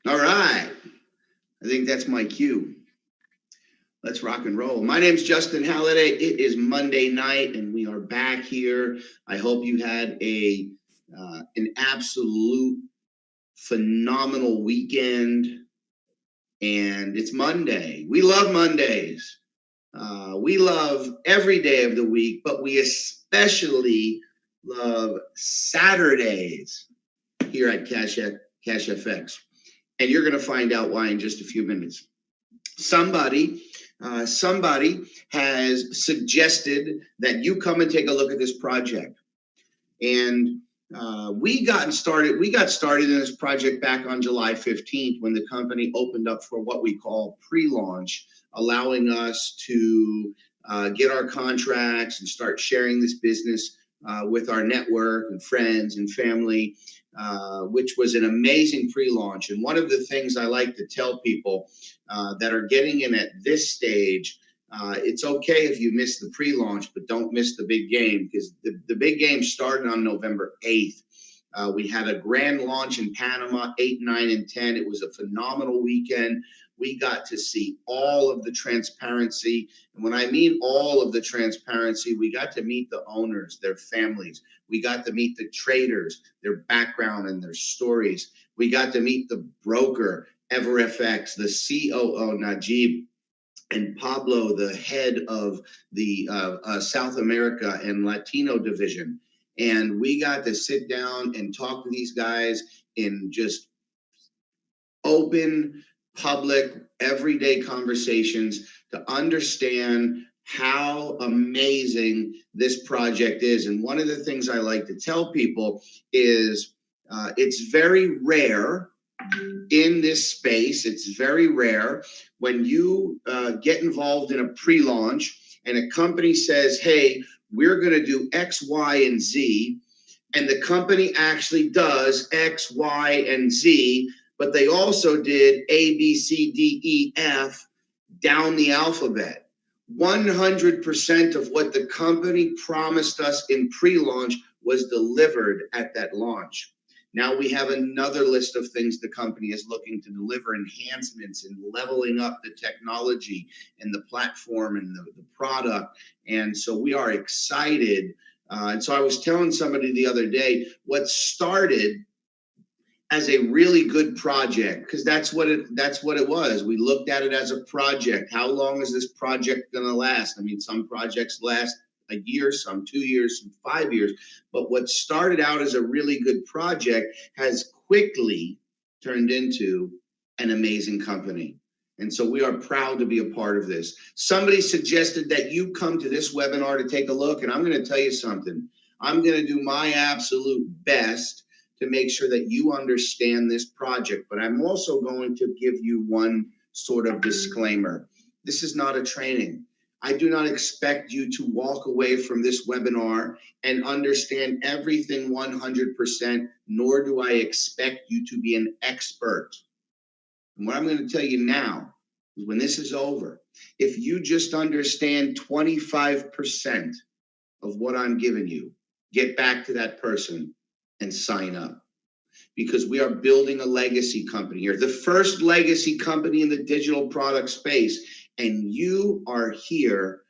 All right. I think that's my cue. Let's rock and roll. My name's Justin Halladay. It is Monday night, and we are back here. I hope you had an absolute phenomenal weekend. And it's Monday. We love Mondays. We love every day of the week, but we especially love Saturdays here at CASHFX. And you're going to find out why in just a few minutes. Somebody has suggested that you come and take a look at this project. And we got started in this project back on July 15th when the company opened up for what we call pre-launch, allowing us to get our contracts and start sharing this business with our network and friends and family, which was an amazing pre-launch. And one of the things I like to tell people that are getting in at this stage, it's okay if you miss the pre-launch, but don't miss the big game, because the big game started on November 8th. We had a grand launch in Panama, 8, 9, and 10. It was a phenomenal weekend. We got to see all of the transparency. And when I mean all of the transparency, we got to meet the owners, their families. We got to meet the traders, their background and their stories. We got to meet the broker, EverFX, the COO, Najib, and Pablo, the head of the South America and Latino division. And we got to sit down and talk to these guys in just open, public, everyday conversations to understand how amazing this project is. And one of the things I like to tell people is it's very rare in this space. It's very rare when you get involved in a pre-launch and a company says, hey, we're going to do X, Y, and Z, and the company actually does X, Y, and Z, but they also did A, B, C, D, E, F down the alphabet. 100% of what the company promised us in pre-launch was delivered at that launch. Now we have another list of things the company is looking to deliver, enhancements and leveling up the technology and the platform and the product. And so we are excited. And so I was telling somebody the other day, what started as a really good project, because that's what it was. We looked at it as a project. How long is this project going to last? I mean, some projects last a year, some 2 years, some 5 years. But what started out as a really good project has quickly turned into an amazing company. And so we are proud to be a part of this. Somebody suggested that you come to this webinar to take a look, and I'm going to tell you something. I'm going to do my absolute best to make sure that you understand this project, but I'm also going to give you one sort of disclaimer. This is not a training. I do not expect you to walk away from this webinar and understand everything 100%, nor do I expect you to be an expert. And what I'm going to tell you now is when this is over, if you just understand 25% of what I'm giving you, get back to that person and sign up, because we are building a legacy company here, the first legacy company in the digital product space. And you are here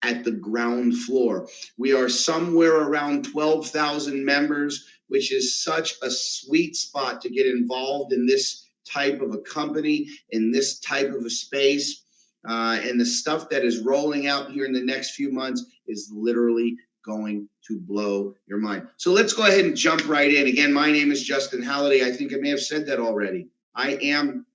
at the ground floor. We are somewhere around 12,000 members, which is such a sweet spot to get involved in this type of a company, in this type of a space. And the stuff that is rolling out here in the next few months is literally going to blow your mind. So let's go ahead and jump right in. Again, my name is Justin Halladay. I think I may have said that already. I am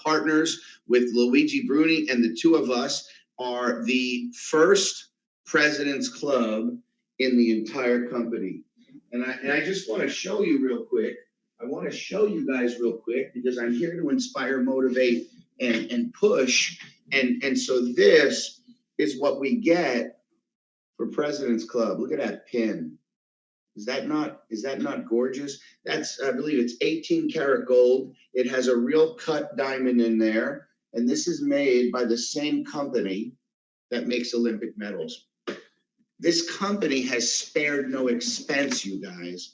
partners with Luigi Bruni, and the two of us are the first President's Club in the entire company. And I just want to show you real quick. I want to show you guys real quick, because I'm here to inspire, motivate, and push. And so this is what we get for President's Club. Look at that pin. Is that not gorgeous? That's, I believe it's 18 karat gold. It has a real cut diamond in there. And this is made by the same company that makes Olympic medals. This company has spared no expense, you guys.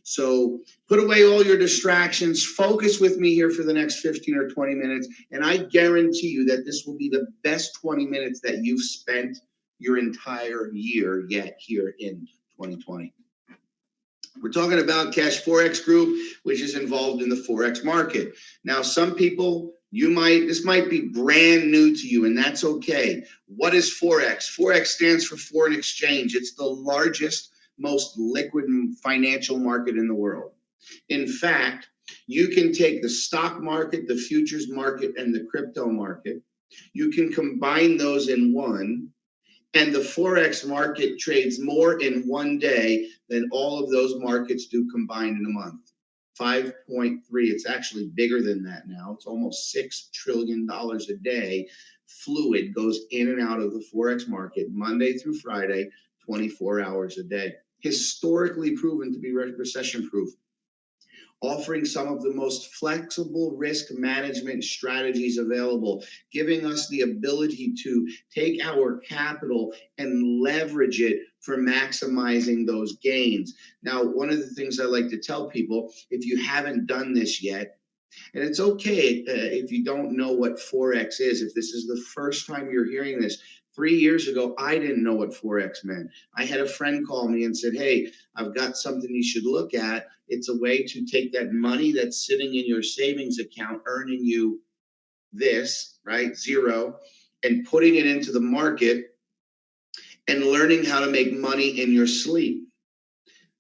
So put away all your distractions, focus with me here for the next 15 or 20 minutes, and I guarantee you that this will be the best 20 minutes that you've spent your entire year yet here in 2020. We're talking about CASHFX Group, which is involved in the Forex market. Now, some people, this might be brand new to you, and that's okay. What is Forex? Forex stands for foreign exchange. It's the largest, most liquid financial market in the world. In fact, you can take the stock market, the futures market, and the crypto market. You can combine those in one, and the Forex market trades more in one day than all of those markets do combined in a month. 5.3, it's actually bigger than that now. It's almost $6 trillion a day. Fluid goes in and out of the Forex market Monday through Friday, 24 hours a day. Historically proven to be recession proof, offering some of the most flexible risk management strategies available, giving us the ability to take our capital and leverage it for maximizing those gains. Now, one of the things I like to tell people, if you haven't done this yet, and it's okay if you don't know what Forex is, if this is the first time you're hearing this. 3 years ago, I didn't know what Forex meant. I had a friend call me and said, hey, I've got something you should look at. It's a way to take that money that's sitting in your savings account, earning you this, right, zero, and putting it into the market and learning how to make money in your sleep.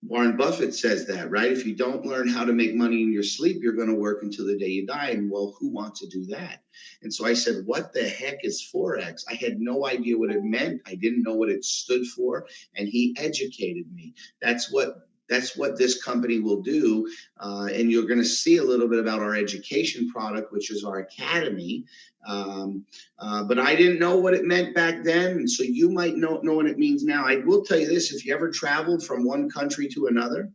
Warren Buffett says that, right? If you don't learn how to make money in your sleep, you're going to work until the day you die. And well, who wants to do that? And so I said, what the heck is Forex? I had no idea what it meant. I didn't know what it stood for. And he educated me. That's what this company will do. And you're going to see a little bit about our education product, which is our academy. But I didn't know what it meant back then. And so you might know what it means now. I will tell you this, if you ever traveled from one country to another,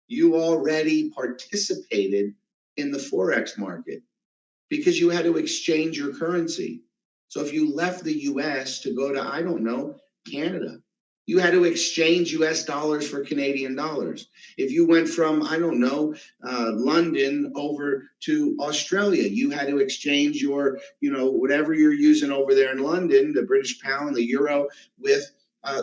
you already participated in the Forex market because you had to exchange your currency. So if you left the US to go to, I don't know, Canada, you had to exchange US dollars for Canadian dollars. If you went from, I don't know, London over to Australia, you had to exchange your, whatever you're using over there in London, the British pound, the euro, with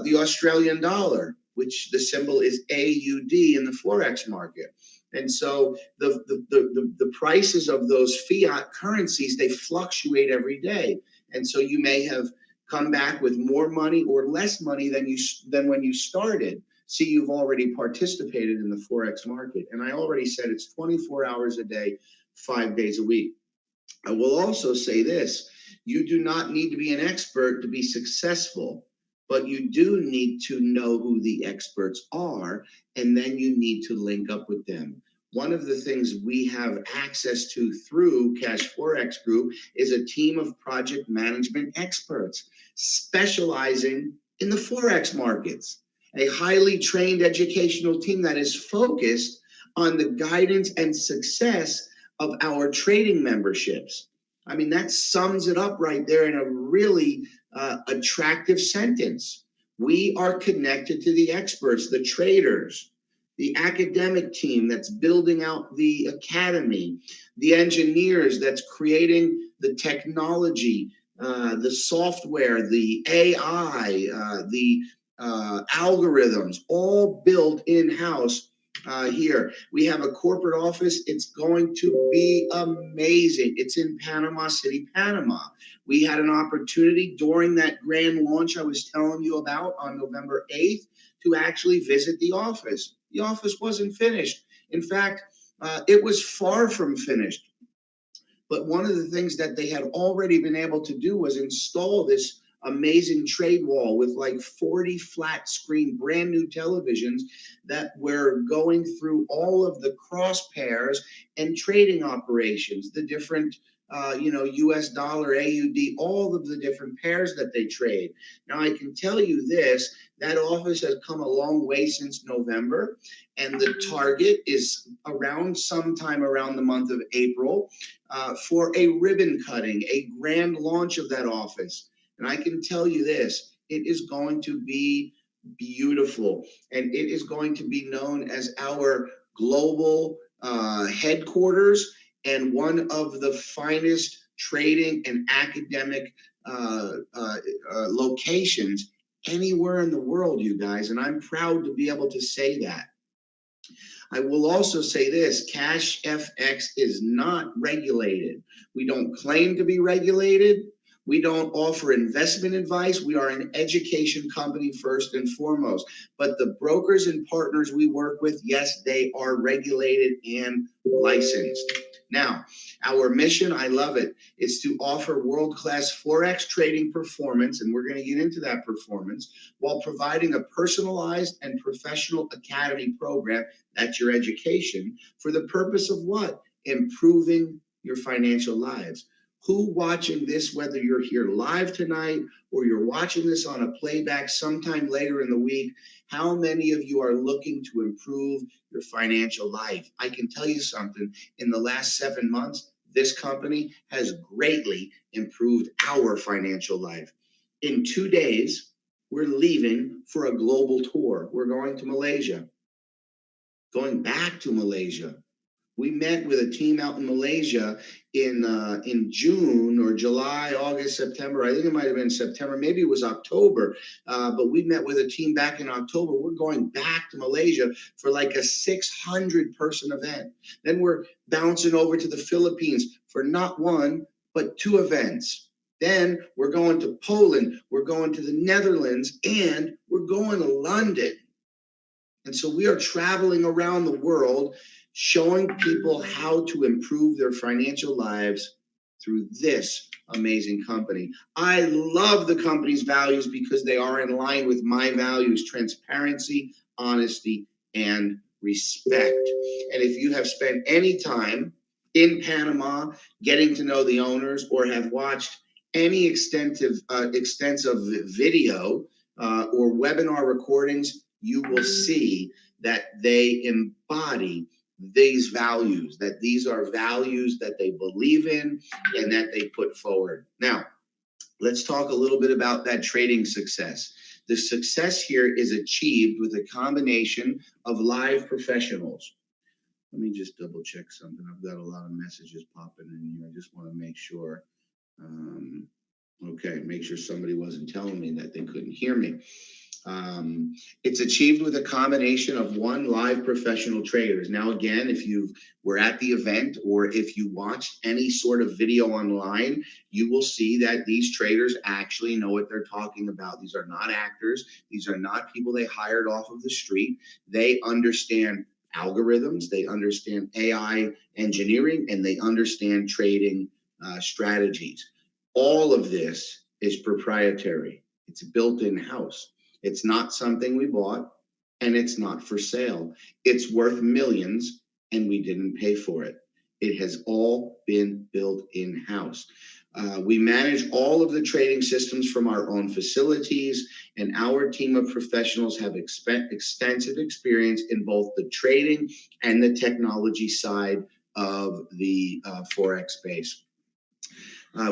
the Australian dollar, which the symbol is AUD in the Forex market. And so the prices of those fiat currencies, they fluctuate every day. And so you may have come back with more money or less money than when you started. See, you've already participated in the Forex market. And I already said it's 24 hours a day, 5 days a week. I will also say this, you do not need to be an expert to be successful, but you do need to know who the experts are, and then you need to link up with them. One of the things we have access to through CASHFX Group is a team of project management experts specializing in the Forex markets, a highly trained educational team that is focused on the guidance and success of our trading memberships. I mean, that sums it up right there in a really attractive sentence. We are connected to the experts, the traders, the academic team that's building out the academy, the engineers that's creating the technology, the software, the AI, the algorithms, all built in-house here. We have a corporate office. It's going to be amazing. It's in Panama City, Panama. We had an opportunity during that grand launch I was telling you about on November 8th to actually visit the office. The office wasn't finished. In fact, it was far from finished. But one of the things that they had already been able to do was install this amazing trade wall with like 40 flat screen brand new televisions that were going through all of the cross pairs and trading operations, the different US dollar, AUD, all of the different pairs that they trade. Now, I can tell you this, that office has come a long way since November, and the target is sometime around the month of April for a ribbon cutting, a grand launch of that office. And I can tell you this, it is going to be beautiful, and it is going to be known as our global headquarters and one of the finest trading and academic locations anywhere in the world, you guys. And I'm proud to be able to say that. I will also say this, CASHFX is not regulated. We don't claim to be regulated. We don't offer investment advice. We are an education company first and foremost. But the brokers and partners we work with, yes, they are regulated and licensed. Now, our mission, I love it, is to offer world-class Forex trading performance, and we're going to get into that performance, while providing a personalized and professional academy program, that's your education, for the purpose of what? Improving your financial lives. Who watching this, whether you're here live tonight or you're watching this on a playback sometime later in the week, how many of you are looking to improve your financial life? I can tell you something, in the last 7 months, this company has greatly improved our financial life. In 2 days, we're leaving for a global tour. We're going to Malaysia, going back to Malaysia. We met with a team out in Malaysia in June or July, August, September. I think it might have been September. Maybe it was October. But we met with a team back in October. We're going back to Malaysia for like a 600-person event. Then we're bouncing over to the Philippines for not one, but 2 events. Then we're going to Poland. We're going to the Netherlands, and we're going to London. And so we are traveling around the world, showing people how to improve their financial lives through this amazing company. I love the company's values because they are in line with my values: transparency, honesty, and respect. And if you have spent any time in Panama getting to know the owners, or have watched any extensive video or webinar recordings, you will see that they embody these values, that these are values that they believe in and that they put forward. Now, let's talk a little bit about that trading success. The success here is achieved with a combination of live professionals. Let me just double check something. I've got a lot of messages popping in here. I just want to make sure. Okay, make sure somebody wasn't telling me that they couldn't hear me. It's achieved with a combination of 1 live professional traders. Now, again, if you were at the event or if you watched any sort of video online, you will see that these traders actually know what they're talking about. These are not actors. These are not people they hired off of the street. They understand algorithms, they understand AI engineering, and they understand trading strategies. All of this is proprietary. It's built in-house. It's not something we bought, and it's not for sale. It's worth millions, and we didn't pay for it. It has all been built in-house. We manage all of the trading systems from our own facilities, and our team of professionals have extensive experience in both the trading and the technology side of the Forex space.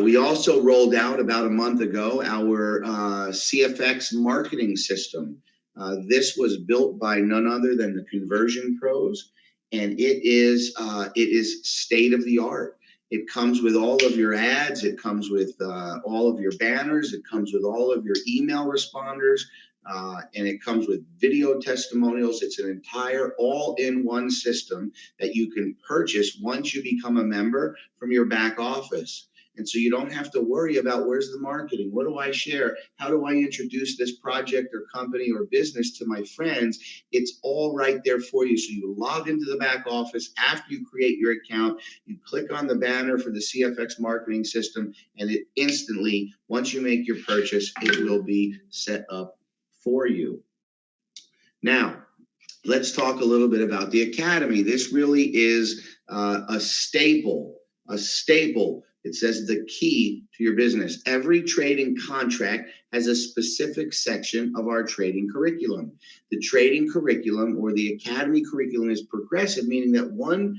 We also rolled out about a month ago our CFX marketing system. This was built by none other than the Conversion Pros, and it is state of the art. It comes with all of your ads. It comes with all of your banners. It comes with all of your email responders, and it comes with video testimonials. It's an entire all-in-one system that you can purchase once you become a member from your back office. And so you don't have to worry about where's the marketing, what do I share, how do I introduce this project or company or business to my friends. It's all right there for you. So you log into the back office after you create your account, you click on the banner for the CFX marketing system, and it instantly, once you make your purchase, it will be set up for you. Now, let's talk a little bit about the Academy. This really is a staple. It says the key to your business. Every trading contract has a specific section of our trading curriculum. The trading curriculum, or the Academy curriculum, is progressive, meaning that one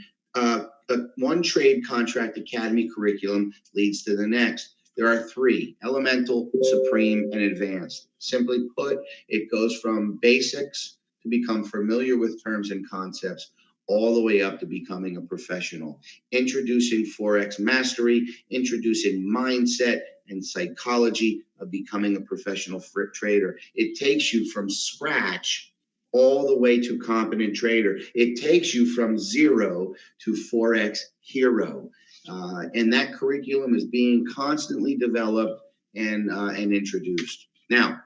trade contract Academy curriculum leads to the next. There are 3: elemental, supreme, and advanced. Simply put, it goes from basics to become familiar with terms and concepts, all the way up to becoming a professional. Introducing Forex mastery, introducing mindset and psychology of becoming a professional trader. It takes you from scratch all the way to competent trader. It takes you from zero to Forex hero. And that curriculum is being constantly developed and introduced. Now,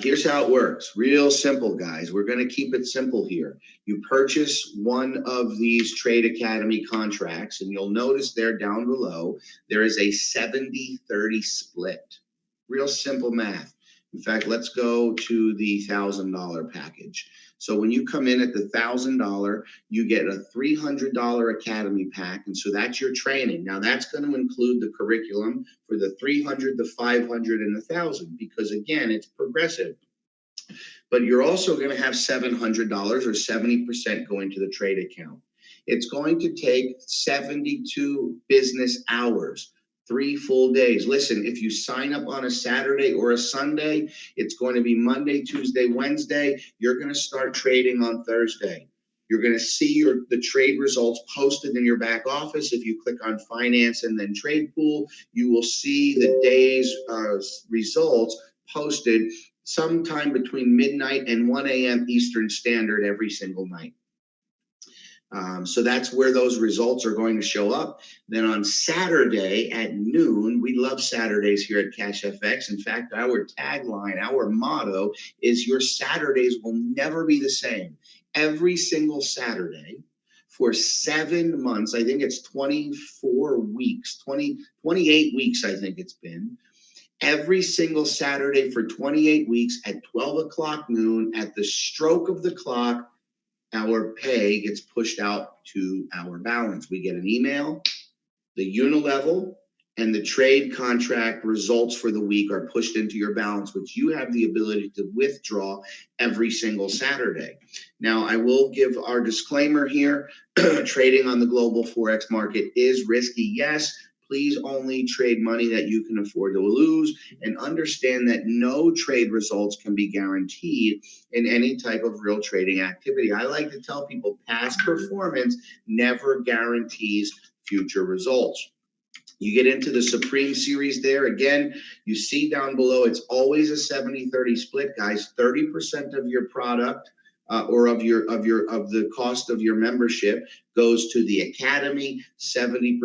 here's how it works. Real simple, guys. We're going to keep it simple here. You purchase one of these Trade Academy contracts, and you'll notice there down below, there is a 70-30 split. Real simple math. In fact, let's go to the $1,000 package. So when you come in at the $1,000, you get a $300 Academy pack, and so that's your training. Now that's going to include the curriculum for the 300, the 500, and the 1,000, because again, it's progressive. But you're also going to have $700 or 70% going to the trade account. It's going to take 72 business hours. 3 full days. Listen, if you sign up on a Saturday or a Sunday, it's going to be Monday, Tuesday, Wednesday. You're going to start trading on Thursday. You're going to see the trade results posted in your back office. If you click on finance and then trade pool, you will see the day's results posted sometime between midnight and 1 a.m. Eastern Standard every single night. So that's where those results are going to show up. Then on Saturday at noon, we love Saturdays here at CASHFX. In fact, our tagline, our motto is your Saturdays will never be the same. Every single Saturday for 7 months, I think it's 24 weeks, 28 weeks, I think it's been. Every single Saturday for 28 weeks at 12 o'clock noon, at the stroke of the clock, our pay gets pushed out to our balance. We get an email, the Unilevel and the trade contract results for the week are pushed into your balance, which you have the ability to withdraw every single Saturday. Now, I will give our disclaimer here. Trading on the global Forex market is risky, yes. Please only trade money that you can afford to lose, and understand that no trade results can be guaranteed in any type of real trading activity. I like to tell people past performance never guarantees future results. You get into the Supreme Series there. Again, you see down below, it's always a 70-30 split, guys. 30% of your product or of the cost of your membership goes to the academy. 70%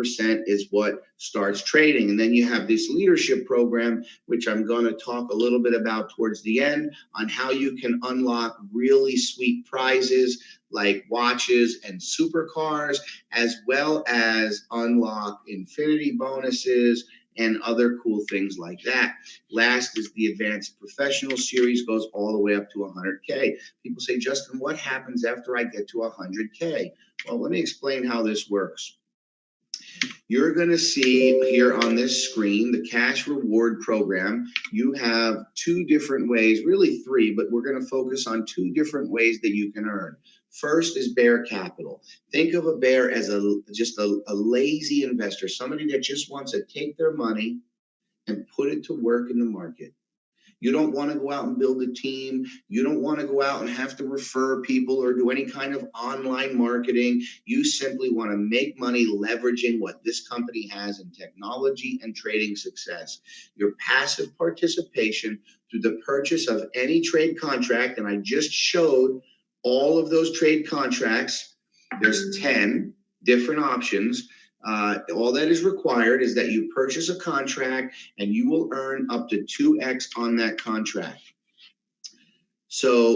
is what starts trading. And then you have this leadership program, which I'm going to talk a little bit about towards the end, on how you can unlock really sweet prizes like watches and supercars, as well as unlock infinity bonuses and other cool things like that. Last is the Advanced Professional Series, goes all the way up to 100K. People say, Justin, what happens after I get to 100K? Well, let me explain how this works. You're going to see here on this screen the cash reward program. You have 2 different ways, really 3, but we're going to focus on 2 different ways that you can earn. First is bear capital. Think of a bear as just a lazy investor, somebody that just wants to take their money and put it to work in the market. You don't want to go out and build a team. You don't want to go out and have to refer people or do any kind of online marketing. You simply want to make money leveraging what this company has in technology and trading success. Your passive participation through the purchase of any trade contract, and I just showed all of those trade contracts. There's 10 different options. All that is required is that you purchase a contract and you will earn up to 2x on that contract. So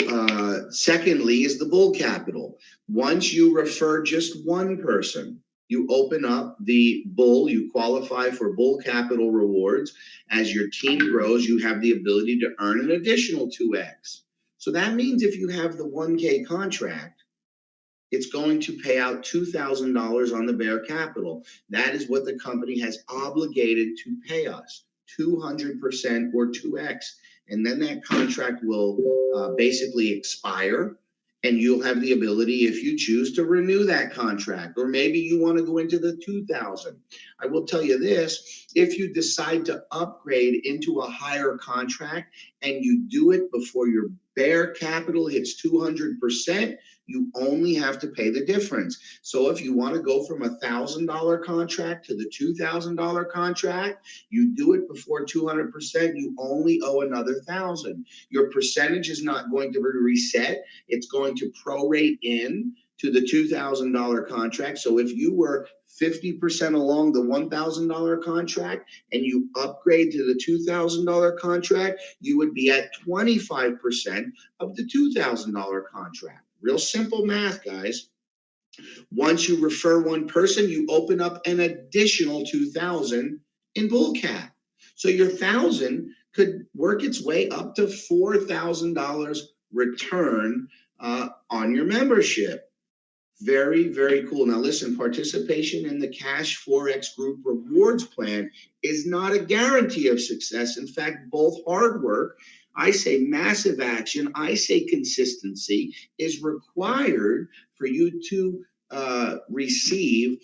secondly is the bull capital. Once you refer just one person, you open up the bull, you qualify for bull capital rewards. As your team grows, you have the ability to earn an additional 2x. So that means if you have the 1K contract, it's going to pay out $2,000 on the bear capital. That is what the company has obligated to pay us, 200% or 2x. And then that contract will basically expire, and you'll have the ability, if you choose, to renew that contract, or maybe you want to go into the 2,000. I will tell you this, if you decide to upgrade into a higher contract and you do it before your bear capital hits 200%, you only have to pay the difference. So if you want to go from $1,000 contract to the $2,000 contract, you do it before 200%, you only owe another 1,000. Your percentage is not going to be reset. It's going to prorate in to the $2,000 contract. So if you were 50% along the $1,000 contract and you upgrade to the $2,000 contract, you would be at 25% of the $2,000 contract. Real simple math, guys. Once you refer one person, you open up an additional 2,000 in bull cap. So your 1,000 could work its way up to $4,000 return on your membership. Very, very cool. Now listen, participation in the Cash Forex Group Rewards Plan is not a guarantee of success. In fact, both hard work, I say massive action, I say consistency is required for you to receive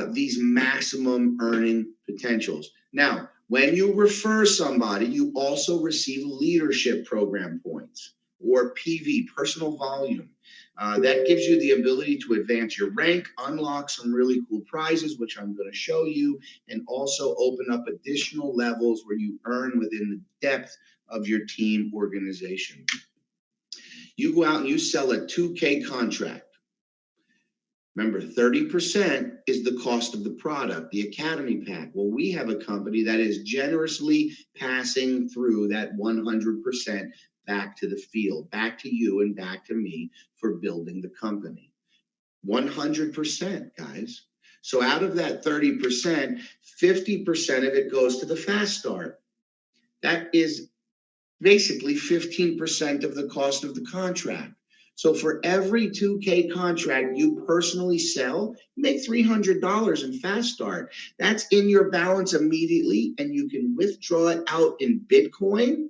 these maximum earning potentials. Now, when you refer somebody, you also receive leadership program points, or PV, personal volume. That gives you the ability to advance your rank, unlock some really cool prizes, which I'm going to show you, and also open up additional levels where you earn within the depth of your team organization. You go out and you sell a 2K contract. Remember, 30% is the cost of the product, the Academy Pack. Well, we have a company that is generously passing through that 100% back to the field, back to you and back to me for building the company. 100%, guys. So out of that 30%, 50% of it goes to the fast start. That is basically 15% of the cost of the contract. So for every 2K contract you personally sell, you make $300 in fast start. That's in your balance immediately, and you can withdraw it out in Bitcoin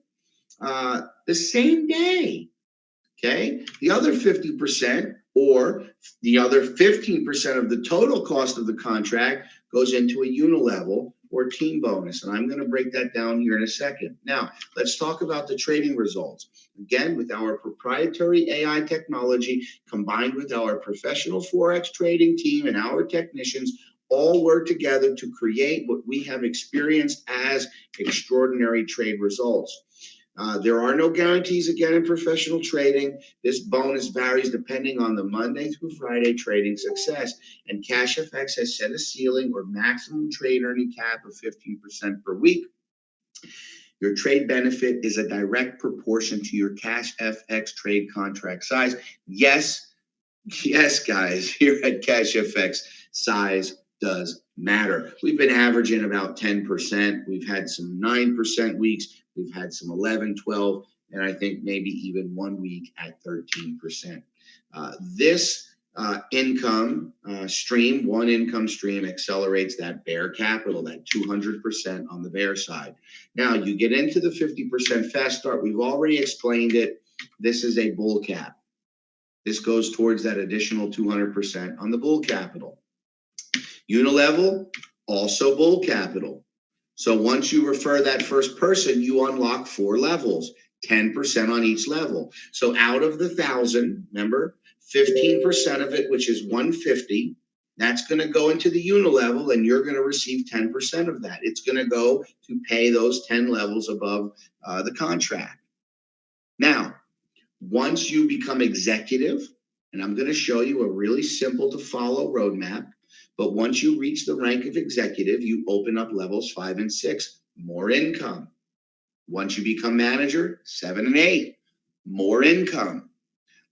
the same day. Okay, the other 50% or the other 15% of the total cost of the contract goes into a Unilevel or team bonus. And I'm going to break that down here in a second. Now, let's talk about the trading results. Again, with our proprietary AI technology combined with our professional Forex trading team and our technicians, all work together to create what we have experienced as extraordinary trade results. There are no guarantees again in professional trading. This bonus varies depending on the Monday through Friday trading success. And CASHFX has set a ceiling or maximum trade earning cap of 15% per week. Your trade benefit is a direct proportion to your CASHFX trade contract size. Yes, guys, here at CASHFX, size does matter. We've been averaging about 10%. We've had some 9% weeks. We've had some 11, 12, and I think maybe even 1 week at 13%. This income stream, one income stream, accelerates that bear capital, that 200% on the bear side. Now, you get into the 50% fast start. We've already explained it. This is a bull cap. This goes towards that additional 200% on the bull capital. Unilevel, also bull capital. So once you refer that first person, you unlock 4 levels, 10% on each level. So out of the 1,000, remember, 15% of it, which is 150, that's going to go into the Unilevel, and you're going to receive 10% of that. It's going to go to pay those 10 levels above the contract. Now, once you become executive, and I'm going to show you a really simple to follow roadmap, but once you reach the rank of executive, you open up levels 5 and 6, more income. Once you become manager, 7 and 8, more income.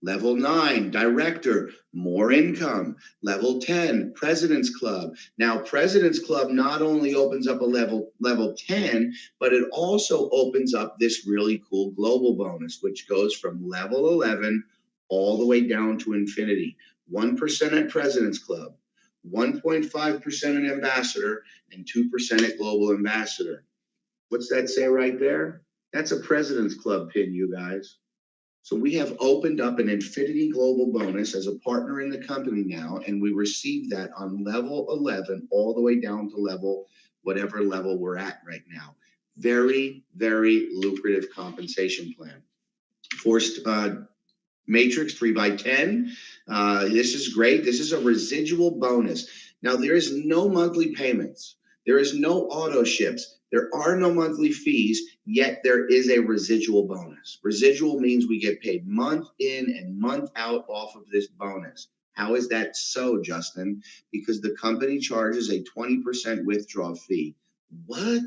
Level 9, director, more income. Level 10, President's Club. Now, President's Club not only opens up a level 10, but it also opens up this really cool global bonus, which goes from level 11 all the way down to infinity. 1% at President's Club, 1.5% at Ambassador, and 2% at Global Ambassador. What's that say right there? That's a President's Club pin, you guys. So we have opened up an Infinity Global bonus as a partner in the company now, and we received that on level 11 all the way down to level, whatever level we're at right now. Very, very lucrative compensation plan. Forced Matrix 3x10. This is great. This is a residual bonus. Now, there is no monthly payments. There is no auto ships. There are no monthly fees, yet there is a residual bonus. Residual means we get paid month in and month out off of this bonus. How is that so, Justin? Because the company charges a 20% withdrawal fee. What?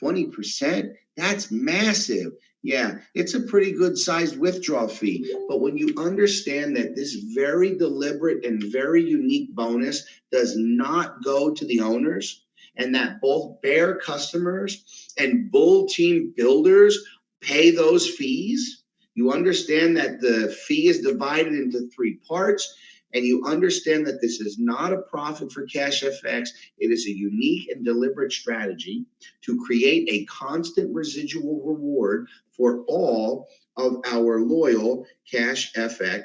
20%? That's massive. Yeah, it's a pretty good sized withdrawal fee. But when you understand that this very deliberate and very unique bonus does not go to the owners, and that both Bear customers and Bull team builders pay those fees, you understand that the fee is divided into three parts. And you understand that this is not a profit for CASHFX. It is a unique and deliberate strategy to create a constant residual reward for all of our loyal CASHFX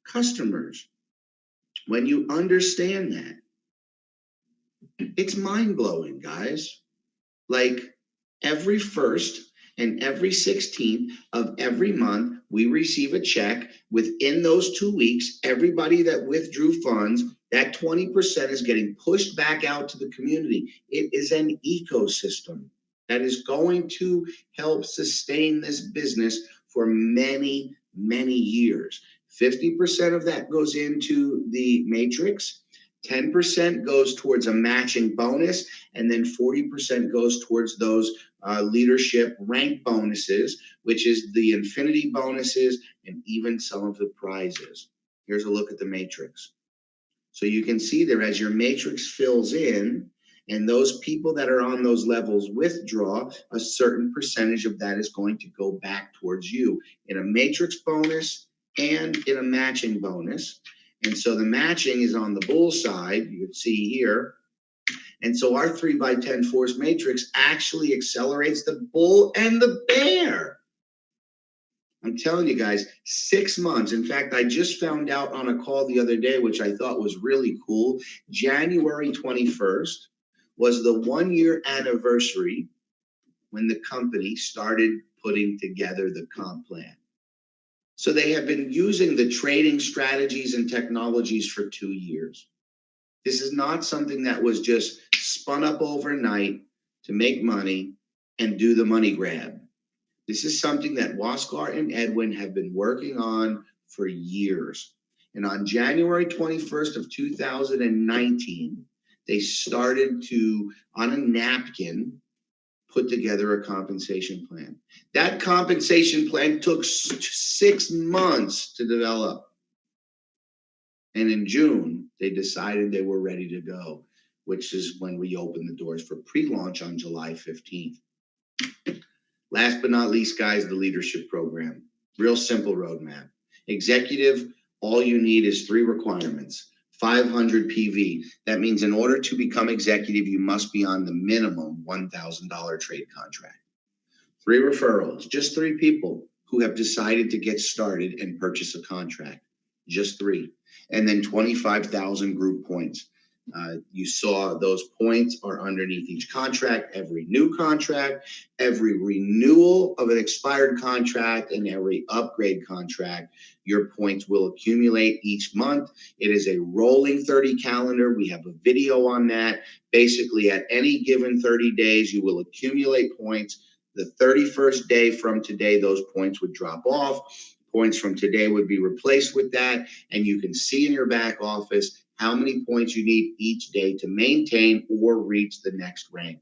customers. When you understand that, it's mind-blowing, guys. Like every first and every 16th of every month, we receive a check. Within those 2 weeks, everybody that withdrew funds, that 20% is getting pushed back out to the community. It is an ecosystem that is going to help sustain this business for many, many years. 50% of that goes into the matrix. 10% goes towards a matching bonus, and then 40% goes towards those leadership rank bonuses, which is the infinity bonuses and even some of the prizes. Here's a look at the matrix. So you can see there as your matrix fills in, and those people that are on those levels withdraw, a certain percentage of that is going to go back towards you in a matrix bonus and in a matching bonus. And so the matching is on the bull side, you can see here. And so our 3x10 force matrix actually accelerates the bull and the bear. I'm telling you guys, 6 months. In fact, I just found out on a call the other day, which I thought was really cool. January 21st was the 1-year anniversary when the company started putting together the comp plan. So they have been using the trading strategies and technologies for 2 years. This is not something that was just spun up overnight to make money and do the money grab. This is something that Waskar and Edwin have been working on for years. And on January 21st of 2019, they started to, on a napkin, put together a compensation plan. That compensation plan took 6 months to develop. And in June, they decided they were ready to go, which is when we opened the doors for pre-launch on July 15th. Last but not least, guys, the leadership program. Real simple roadmap. Executive, all you need is 3 requirements. 500 PV. That means in order to become executive, you must be on the minimum $1,000 trade contract. 3 referrals, just 3 people who have decided to get started and purchase a contract. Just 3. And then 25,000 group points. You saw those points are underneath each contract, every new contract, every renewal of an expired contract, and every upgrade contract. Your points will accumulate each month. It is a rolling 30 calendar. We have a video on that. Basically, at any given 30 days, you will accumulate points. The 31st day from today, those points would drop off. Points from today would be replaced with that, and you can see in your back office how many points you need each day to maintain or reach the next rank.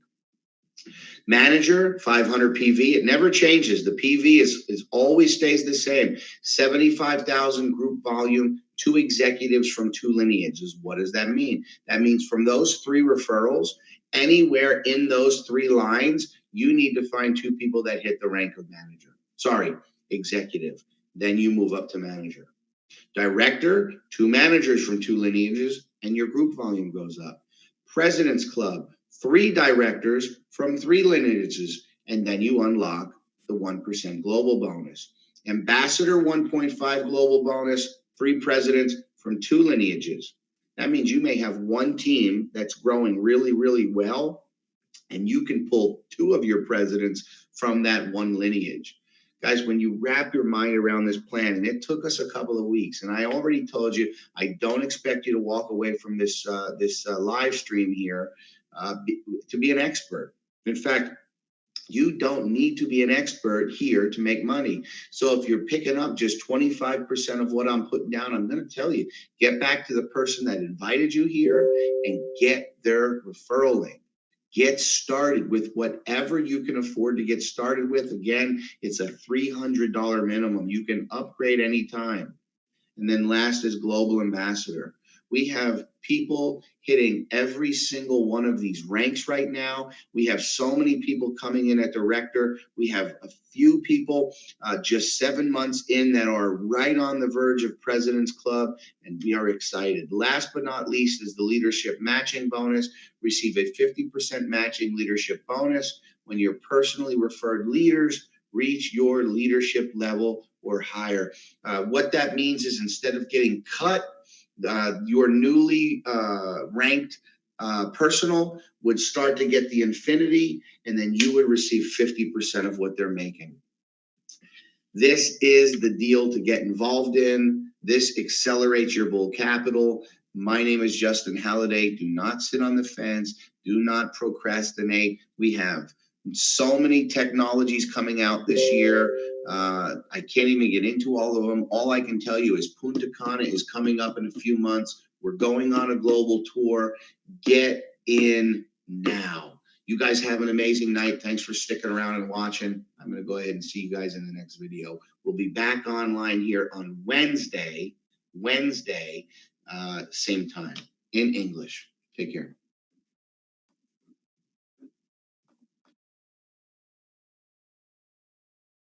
Manager, 500 PV, it never changes. The PV is always stays the same. 75,000 group volume, 2 executives from 2 lineages. What does that mean? That means from those 3 referrals, anywhere in those 3 lines, you need to find 2 people that hit the rank of manager. Sorry, executive. Then you move up to manager. Director, 2 managers from 2 lineages, and your group volume goes up. President's Club, 3 directors from 3 lineages, and then you unlock the 1% global bonus. Ambassador, 1.5 global bonus, 3 presidents from 2 lineages. That means you may have 1 team that's growing really, really well, and you can pull 2 of your presidents from that 1 lineage. Guys, when you wrap your mind around this plan, and it took us a couple of weeks, and I already told you, I don't expect you to walk away from this live stream here to be an expert. In fact, you don't need to be an expert here to make money. So if you're picking up just 25% of what I'm putting down, I'm going to tell you, get back to the person that invited you here and get their referral link. Get started with whatever you can afford to get started with. Again, it's a $300 minimum. You can upgrade anytime. And then last is global ambassador. We have people hitting every single one of these ranks right now. We have so many people coming in at director. We have a few people just 7 months in that are right on the verge of President's Club, and we are excited. Last but not least is the leadership matching bonus. Receive a 50% matching leadership bonus when your personally referred leaders reach your leadership level or higher. What that means is instead of getting cut, your newly ranked personal would start to get the infinity, and then you would receive 50% of what they're making. This is the deal to get involved in. This accelerates your bull capital. My name is Justin Halladay. Do not sit on the fence. Do not procrastinate. We have so many technologies coming out this year. I can't even get into all of them. All I can tell you is Punta Cana is coming up in a few months. We're going on a global tour. Get in now. You guys have an amazing night. Thanks for sticking around and watching. I'm going to go ahead and see you guys in the next video. We'll be back online here on Wednesday, same time in English. Take care.